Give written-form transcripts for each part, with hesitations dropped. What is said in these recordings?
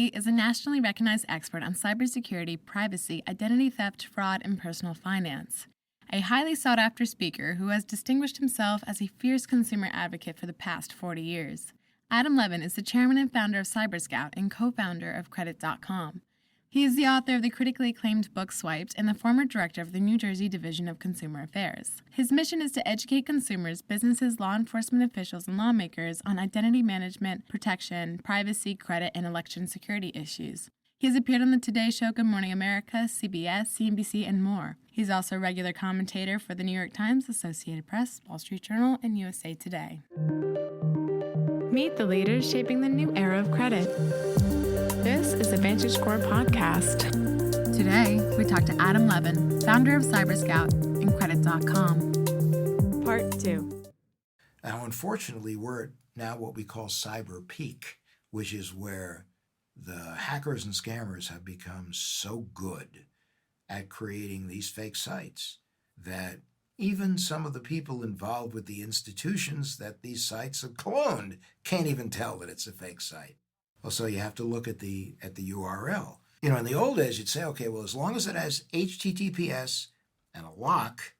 Kelly is a nationally recognized expert on cybersecurity, privacy, identity theft, fraud, and personal finance. A highly sought-after speaker who has distinguished himself as a fierce consumer advocate for the past 40 years. Adam Levin is the chairman and founder of CyberScout and co-founder of Credit.com. He is the author of the critically acclaimed book Swiped and the former director of the New Jersey Division of Consumer Affairs. His mission is to educate consumers, businesses, law enforcement officials, and lawmakers on identity management, protection, privacy, credit, and election security issues. He has appeared on the Today Show, Good Morning America, CBS, CNBC, and more. He's also a regular commentator for the New York Times, Associated Press, Wall Street Journal, and USA Today. Meet the leaders shaping the new era of credit. This is the VantageScore podcast. Today, we talk to Adam Levin, founder of CyberScout and Credit.com. Part 2. Now, unfortunately, we're at now what we call cyber peak, which is where the hackers and scammers have become so good at creating these fake sites that even some of the people involved with the institutions that these sites have cloned can't even tell that it's a fake site. Well, so you have to look at the URL. You know, in the old days, you'd say, okay, well, as long as it has HTTPS and a lock,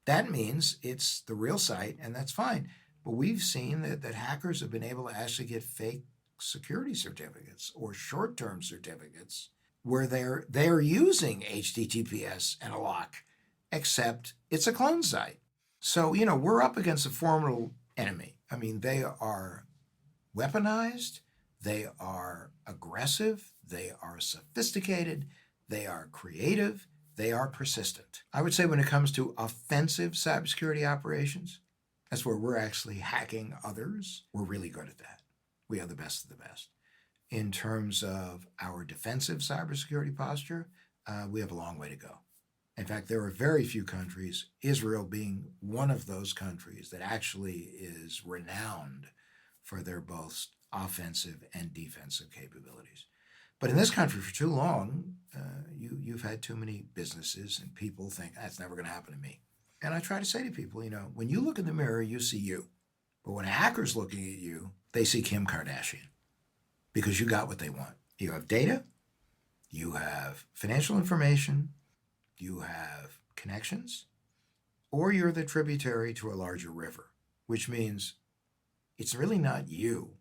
that means it's the real site, and that's fine. But we've seen that hackers have been able to actually get fake security certificates or short-term certificates where they're using HTTPS and a lock, except it's a clone site. So, you know, we're up against a formidable enemy. I mean, they are weaponized. They are aggressive, they are sophisticated, they are creative, they are persistent. I would say when it comes to offensive cybersecurity operations, that's where we're actually hacking others. We're really good at that. We are the best of the best. In terms of our defensive cybersecurity posture, we have a long way to go. In fact, there are very few countries, Israel being one of those countries, that actually is renowned for their both offensive and defensive capabilities. But in this country for too long, you've had too many businesses and people think, that's never going to happen to me. And I try to say to people, you know, when you look in the mirror, you see you. But when a hacker's looking at you, they see Kim Kardashian because you got what they want. You have data, you have financial information, you have connections, or you're the tributary to a larger river, which means it's really not you.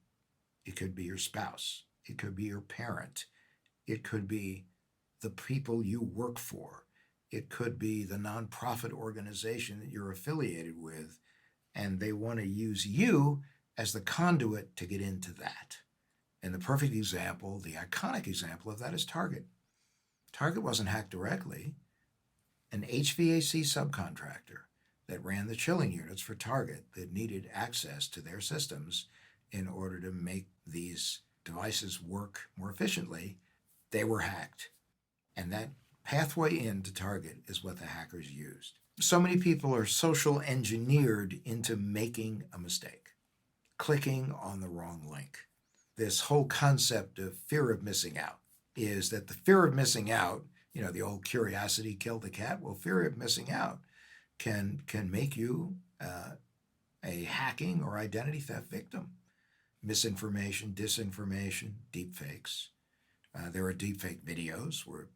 It could be your spouse. It could be your parent. It could be the people you work for. It could be the nonprofit organization that you're affiliated with, and they want to use you as the conduit to get into that. And the perfect example, the iconic example of that is Target. Target wasn't hacked directly. An HVAC subcontractor that ran the chilling units for Target that needed access to their systems in order to make these devices work more efficiently, they were hacked. And that pathway into Target is what the hackers used. So many people are social engineered into making a mistake, clicking on the wrong link. This whole concept of fear of missing out is that the fear of missing out, you know, the old curiosity killed the cat. Well, fear of missing out can make you a hacking or identity theft victim. Misinformation, disinformation, deepfakes. There are deepfake videos where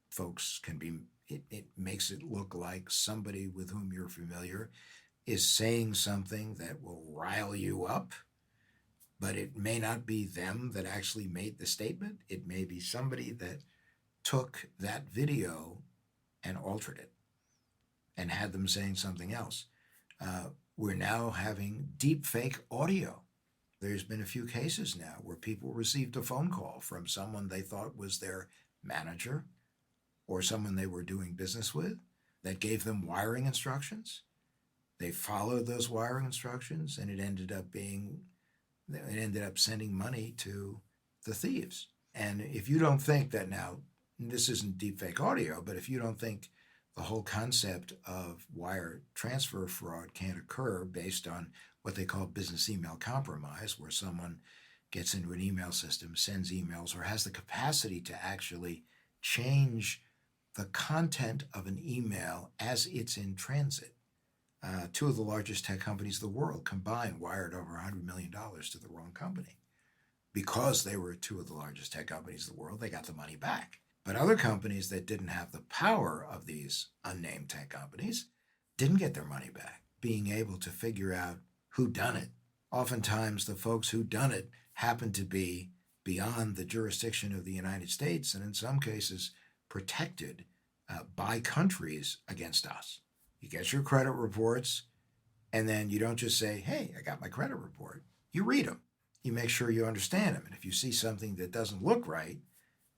folks can be, it makes it look like somebody with whom you're familiar is saying something that will rile you up, but it may not be them that actually made the statement. It may be somebody that took that video and altered it and had them saying something else. We're now having deepfake audio. There's been a few cases now where people received a phone call from someone they thought was their manager or someone they were doing business with that gave them wiring instructions. They followed those wiring instructions, and it ended up sending money to the thieves. And if you don't think that now, this isn't deepfake audio, but if you don't think the whole concept of wire transfer fraud can't occur based on what they call business email compromise, where someone gets into an email system, sends emails, or has the capacity to actually change the content of an email as it's in transit. Two of the largest tech companies in the world combined wired over $100 million to the wrong company. because they were two of the largest tech companies in the world, they got the money back. But other companies that didn't have the power of these unnamed tech companies didn't get their money back. Being able to figure out who done it. Oftentimes, the folks who done it happen to be beyond the jurisdiction of the United States, and in some cases protected by countries against us. You get your credit reports, and then you don't just say, hey, I got my credit report. You read them. You make sure you understand them. And if you see something that doesn't look right,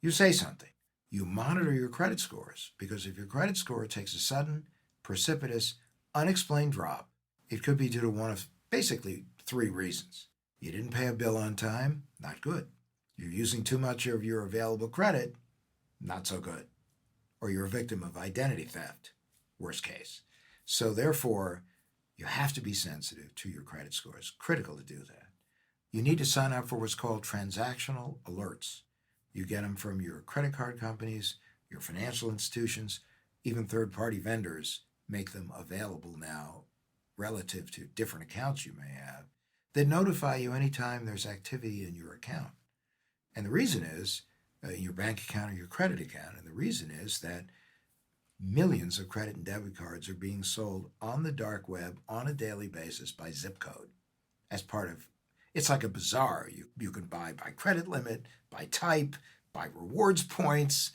you say something. You monitor your credit scores, because if your credit score takes a sudden, precipitous, unexplained drop, it could be due to one of basically three reasons. You didn't pay a bill on time, not good. You're using too much of your available credit, not so good. Or you're a victim of identity theft, worst case. So therefore, you have to be sensitive to your credit scores. Critical to do that. You need to sign up for what's called transactional alerts. You get them from your credit card companies, your financial institutions, even third-party vendors make them available now relative to different accounts you may have that notify you anytime there's activity in your account. And the reason is, your bank account or your credit account, and the reason is that millions of credit and debit cards are being sold on the dark web on a daily basis by zip code as part of, it's like a bazaar. You can buy by credit limit, by type, by rewards points,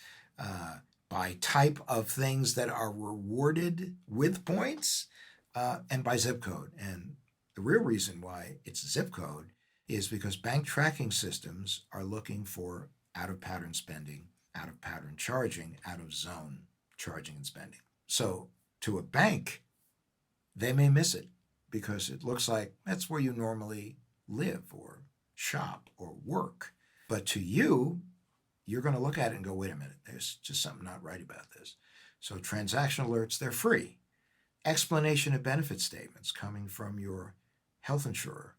by type of things that are rewarded with points, and by zip code. And the real reason why it's zip code is because bank tracking systems are looking for out-of-pattern spending, out-of-pattern charging, out-of-zone charging and spending. So to a bank, they may miss it because it looks like that's where you normally live or shop or work. But to you, you're going to look at it and go, wait a minute, there's just something not right about this. So transaction alerts, they're free. Explanation of benefit statements coming from your health insurer.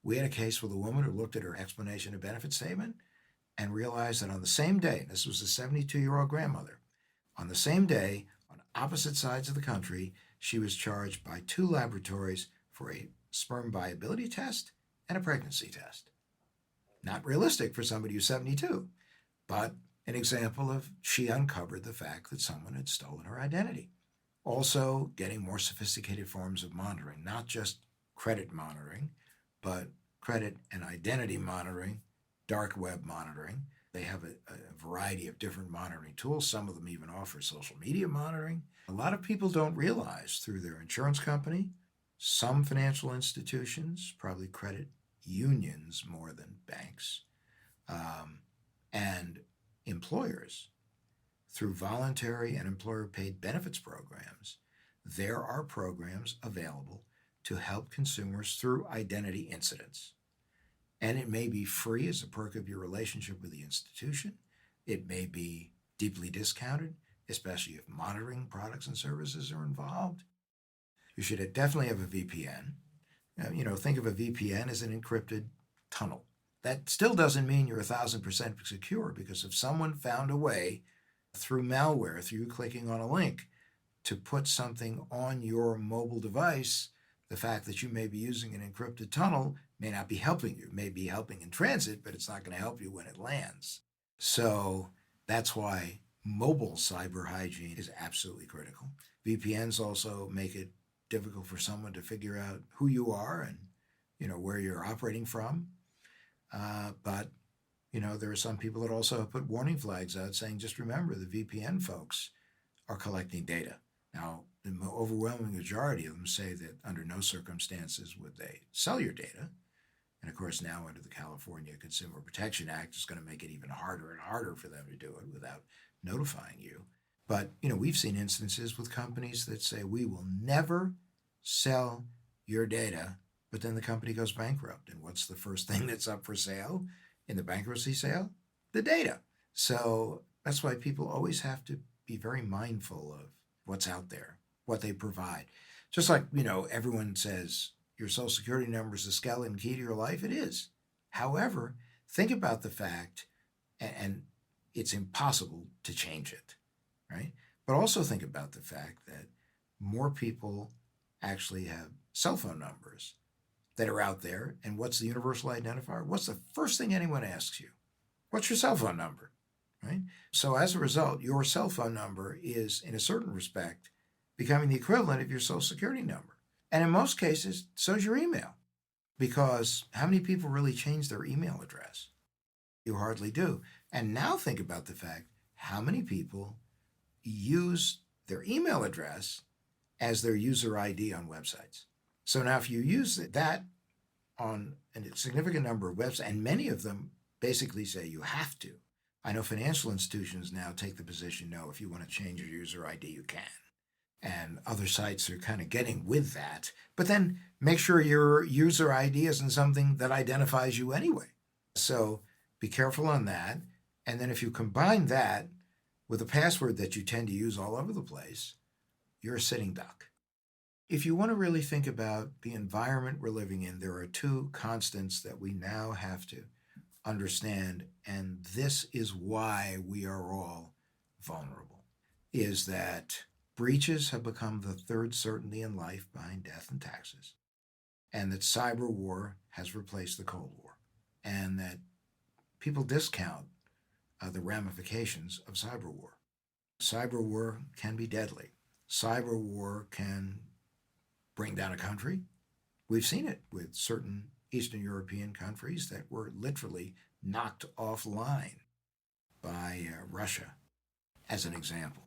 We had a case with a woman who looked at her explanation of benefit statement and realized that on the same day, this was a 72-year-old grandmother, on the same day, on opposite sides of the country, she was charged by two laboratories for a sperm viability test and a pregnancy test. Not realistic for somebody who's 72, but an example of she uncovered the fact that someone had stolen her identity. Also, getting more sophisticated forms of monitoring, not just credit monitoring, but credit and identity monitoring, dark web monitoring. They have a variety of different monitoring tools. Some of them even offer social media monitoring. A lot of people don't realize through their insurance company, some financial institutions, probably credit unions more than banks, and employers, through voluntary and employer-paid benefits programs, there are programs available to help consumers through identity incidents. And it may be free as a perk of your relationship with the institution. It may be deeply discounted, especially if monitoring products and services are involved. You should definitely have a VPN. Think of a VPN as an encrypted tunnel. That still doesn't mean you're 1,000% secure, because if someone found a way through malware, through clicking on a link, to put something on your mobile device, the fact that you may be using an encrypted tunnel may not be helping you. It may be helping in transit, but it's not going to help you when it lands. So that's why mobile cyber hygiene is absolutely critical. VPNs also make it difficult for someone to figure out who you are and where you're operating from. But there are some people that also have put warning flags out saying, just remember, the VPN folks are collecting data. Now, the overwhelming majority of them say that under no circumstances would they sell your data. And of course, now under the California Consumer Protection Act, it's going to make it even harder and harder for them to do it without notifying you. But, we've seen instances with companies that say, we will never sell your data, but then the company goes bankrupt. And what's the first thing that's up for sale in the bankruptcy sale? The data. So that's why people always have to be very mindful of what's out there, what they provide. Just like, everyone says your social security number is the skeleton key to your life. It is. However, think about the fact, and it's impossible to change it, right? But also think about the fact that more people actually have cell phone numbers that are out there. And what's the universal identifier? What's the first thing anyone asks you? What's your cell phone number? Right? So as a result, your cell phone number is, in a certain respect, becoming the equivalent of your social security number. And in most cases, so is your email. Because how many people really change their email address? You hardly do. And now think about the fact, how many people use their email address as their user ID on websites? So now if you use that on a significant number of websites, and many of them basically say you have to. I know financial institutions now take the position, no, if you want to change your user ID, you can. And other sites are kind of getting with that. But then make sure your user ID isn't something that identifies you anyway. So be careful on that. And then if you combine that with a password that you tend to use all over the place, you're a sitting duck. If you want to really think about the environment we're living in, there are two constants that we now have to understand, and this is why we are all vulnerable, is that breaches have become the third certainty in life behind death and taxes, and that cyber war has replaced the Cold War, and that people discount the ramifications of cyber war. Cyber war can be deadly. Cyber war can bring down a country. We've seen it with certain Eastern European countries that were literally knocked offline by Russia, as an example.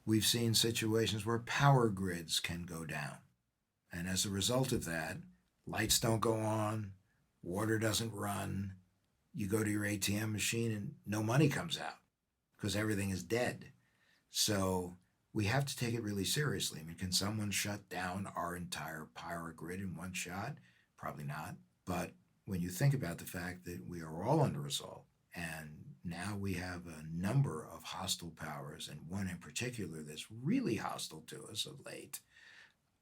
We've seen situations where power grids can go down. And as a result of that, lights don't go on, water doesn't run, you go to your ATM machine and no money comes out because everything is dead. So we have to take it really seriously. I mean, can someone shut down our entire power grid in one shot? Probably not. But when you think about the fact that we are all under assault, and now we have a number of hostile powers, and one in particular that's really hostile to us of late,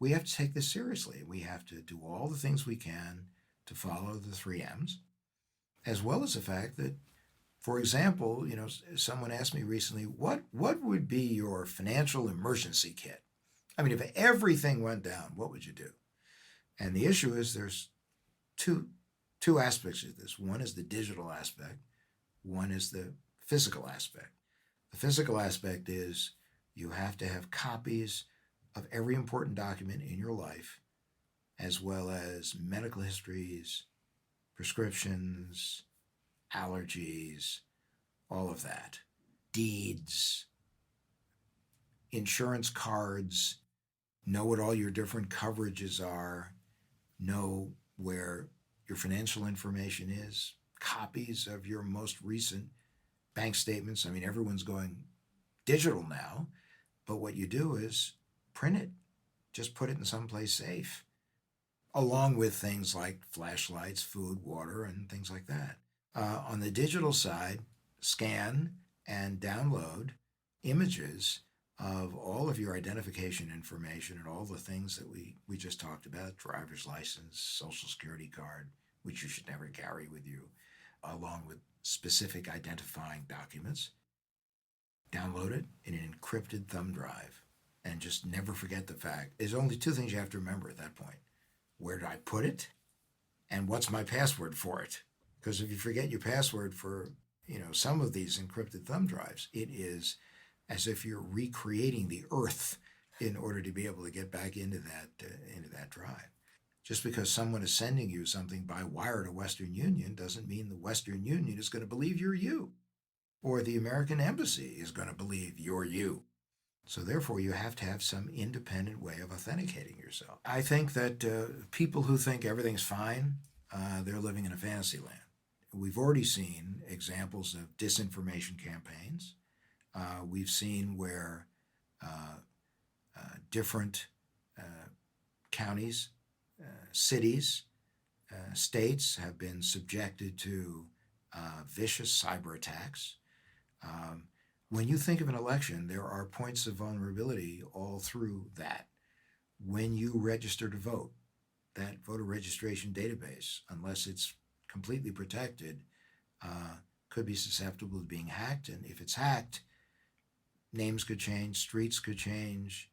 we have to take this seriously. We have to do all the things we can to follow the 3Ms, as well as the fact that, for example, someone asked me recently, what would be your financial emergency kit? I mean, if everything went down, what would you do? And the issue is there's two aspects of this. One is the digital aspect. One is the physical aspect. The physical aspect is you have to have copies of every important document in your life, as well as medical histories, prescriptions, allergies, all of that, deeds, insurance cards, know what all your different coverages are, know where your financial information is, copies of your most recent bank statements. I mean, everyone's going digital now, but what you do is print it, just put it in someplace safe, along with things like flashlights, food, water, and things like that. On the digital side, scan and download images of all of your identification information and all the things that we just talked about, driver's license, social security card, which you should never carry with you, along with specific identifying documents. Download it in an encrypted thumb drive and just never forget the fact. There's only two things you have to remember at that point. Where did I put it? And what's my password for it? Because if you forget your password for some of these encrypted thumb drives, it is as if you're recreating the earth in order to be able to get back into that drive. Just because someone is sending you something by wire to Western Union doesn't mean the Western Union is going to believe you're you, or the American Embassy is going to believe you're you. So therefore, you have to have some independent way of authenticating yourself. I think that people who think everything's fine, they're living in a fantasy land. We've already seen examples of disinformation campaigns. We've seen where different counties, cities, states have been subjected to vicious cyber attacks. When you think of an election, there are points of vulnerability all through that. When you register to vote, that voter registration database, unless it's completely protected, could be susceptible to being hacked. And if it's hacked, names could change, streets could change,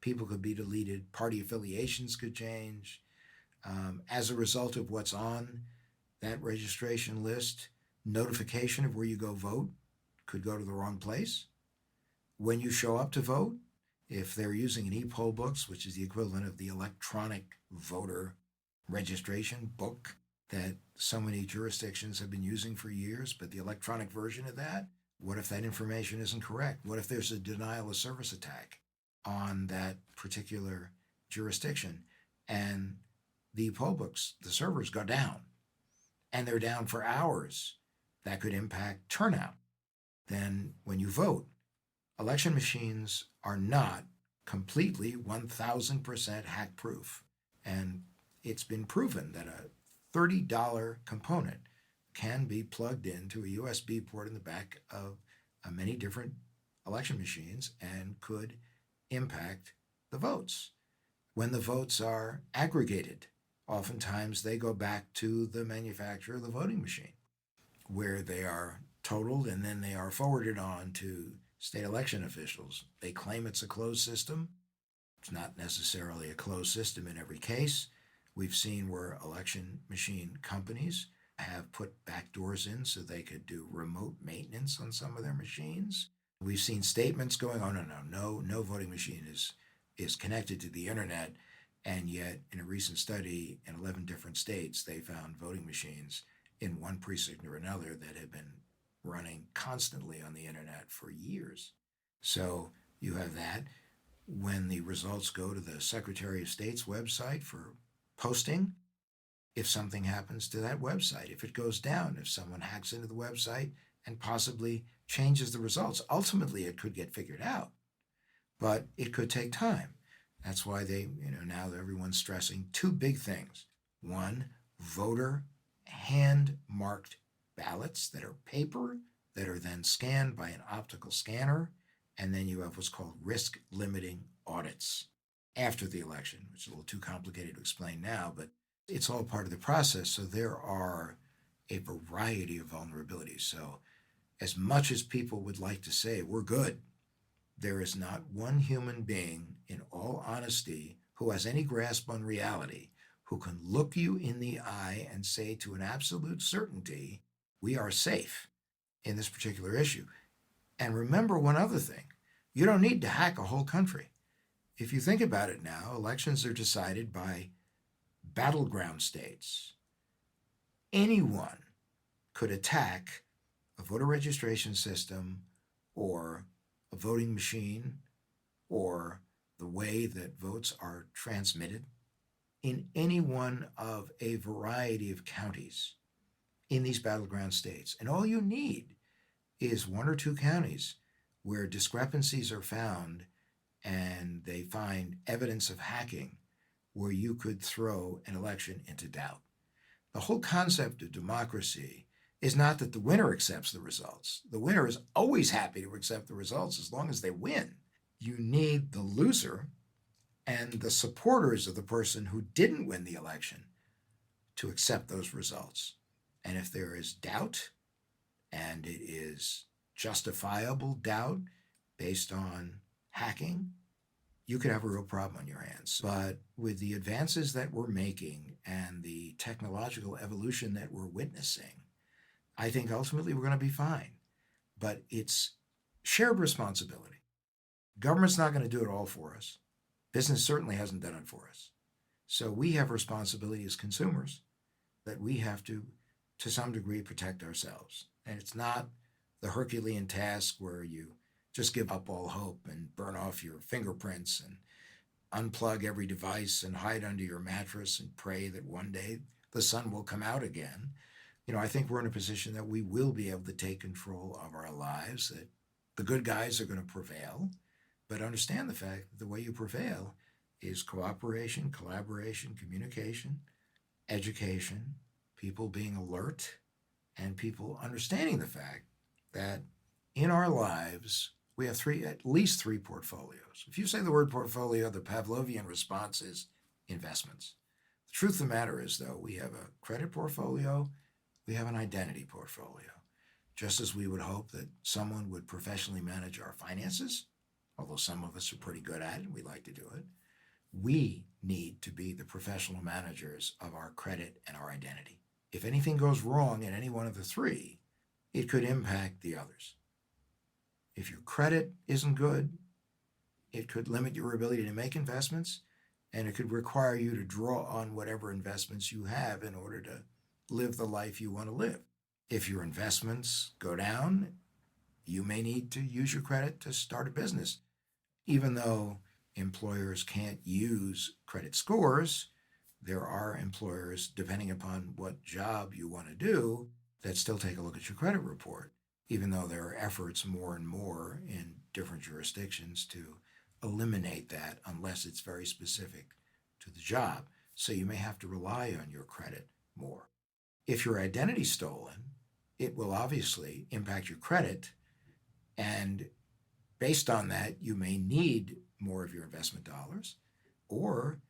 people could be deleted, party affiliations could change. As a result of what's on that registration list, notification of where you go vote could go to the wrong place. When you show up to vote, if they're using an e-poll books, which is the equivalent of the electronic voter registration book that so many jurisdictions have been using for years, but the electronic version of that, what if that information isn't correct? What if there's a denial of service attack on that particular jurisdiction and the poll books, the servers go down and they're down for hours? That could impact turnout. Then when you vote, election machines are not completely 1000% hack proof. And it's been proven that a $30 component can be plugged into a USB port in the back of many different election machines and could impact the votes. When the votes are aggregated, oftentimes they go back to the manufacturer of the voting machine, where they are totaled and then they are forwarded on to state election officials. They claim it's a closed system. It's not necessarily a closed system in every case. We've seen where election machine companies have put backdoors in so they could do remote maintenance on some of their machines. We've seen statements going, oh, no voting machine is connected to the internet. And yet, in a recent study in 11 different states, they found voting machines in one precinct or another that had been running constantly on the internet for years. So you have that. When the results go to the Secretary of State's website for posting, if something happens to that website, if it goes down, if someone hacks into the website and possibly changes the results, ultimately it could get figured out, but it could take time. That's why now everyone's stressing two big things. One, voter hand-marked ballots that are paper, that are then scanned by an optical scanner, and then you have what's called risk-limiting audits after the election, which is a little too complicated to explain now, but it's all part of the process. So there are a variety of vulnerabilities. So as much as people would like to say we're good, there is not one human being, in all honesty, who has any grasp on reality, who can look you in the eye and say to an absolute certainty, we are safe in this particular issue. And remember one other thing. You don't need to hack a whole country. If you think about it now, elections are decided by battleground states. Anyone could attack a voter registration system or a voting machine or the way that votes are transmitted in any one of a variety of counties in these battleground states. And all you need is one or two counties where discrepancies are found and they find evidence of hacking where you could throw an election into doubt. The whole concept of democracy is not that the winner accepts the results. The winner is always happy to accept the results as long as they win. You need the loser and the supporters of the person who didn't win the election to accept those results. And if there is doubt, and it is justifiable doubt based on hacking, you could have a real problem on your hands. But with the advances that we're making and the technological evolution that we're witnessing, I think ultimately we're going to be fine. But it's shared responsibility. Government's not going to do it all for us. Business certainly hasn't done it for us. So we have responsibility as consumers that we have to some degree, protect ourselves. And it's not the Herculean task where you just give up all hope and burn off your fingerprints and unplug every device and hide under your mattress and pray that one day the sun will come out again. I think we're in a position that we will be able to take control of our lives, that the good guys are going to prevail, but understand the fact that the way you prevail is cooperation, collaboration, communication, education, people being alert, and people understanding the fact that in our lives, we have at least three portfolios. If you say the word portfolio, the Pavlovian response is investments. The truth of the matter is, though, we have a credit portfolio, we have an identity portfolio. Just as we would hope that someone would professionally manage our finances, although some of us are pretty good at it, we like to do it, We need to be the professional managers of our credit and our identity. If anything goes wrong in any one of the three, it could impact the others. If your credit isn't good, it could limit your ability to make investments, and it could require you to draw on whatever investments you have in order to live the life you want to live. If your investments go down, you may need to use your credit to start a business. Even though employers can't use credit scores, there are employers, depending upon what job you want to do, that still take a look at your credit report, even though there are efforts more and more in different jurisdictions to eliminate that unless it's very specific to the job. So you may have to rely on your credit more. If your identity's stolen, it will obviously impact your credit, and based on that, you may need more of your investment dollars, or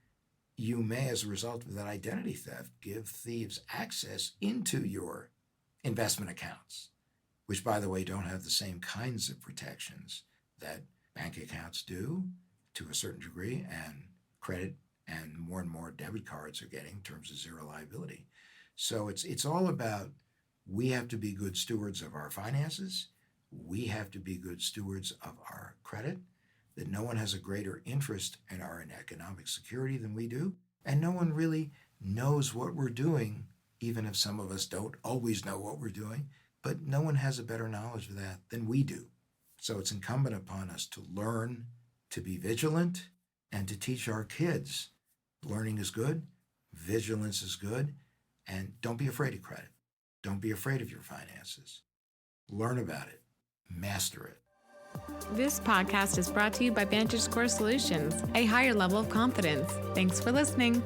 you may, as a result of that identity theft, give thieves access into your investment accounts, which, by the way, don't have the same kinds of protections that bank accounts do to a certain degree, and credit and more debit cards are getting in terms of zero liability. So it's all about, we have to be good stewards of our finances. We have to be good stewards of our credit, that no one has a greater interest in our economic security than we do. And no one really knows what we're doing, even if some of us don't always know what we're doing, but no one has a better knowledge of that than we do. So it's incumbent upon us to learn, to be vigilant, and to teach our kids. Learning is good, vigilance is good, and don't be afraid of credit. Don't be afraid of your finances. Learn about it. Master it. This podcast is brought to you by VantageScore Solutions, a higher level of confidence. Thanks for listening.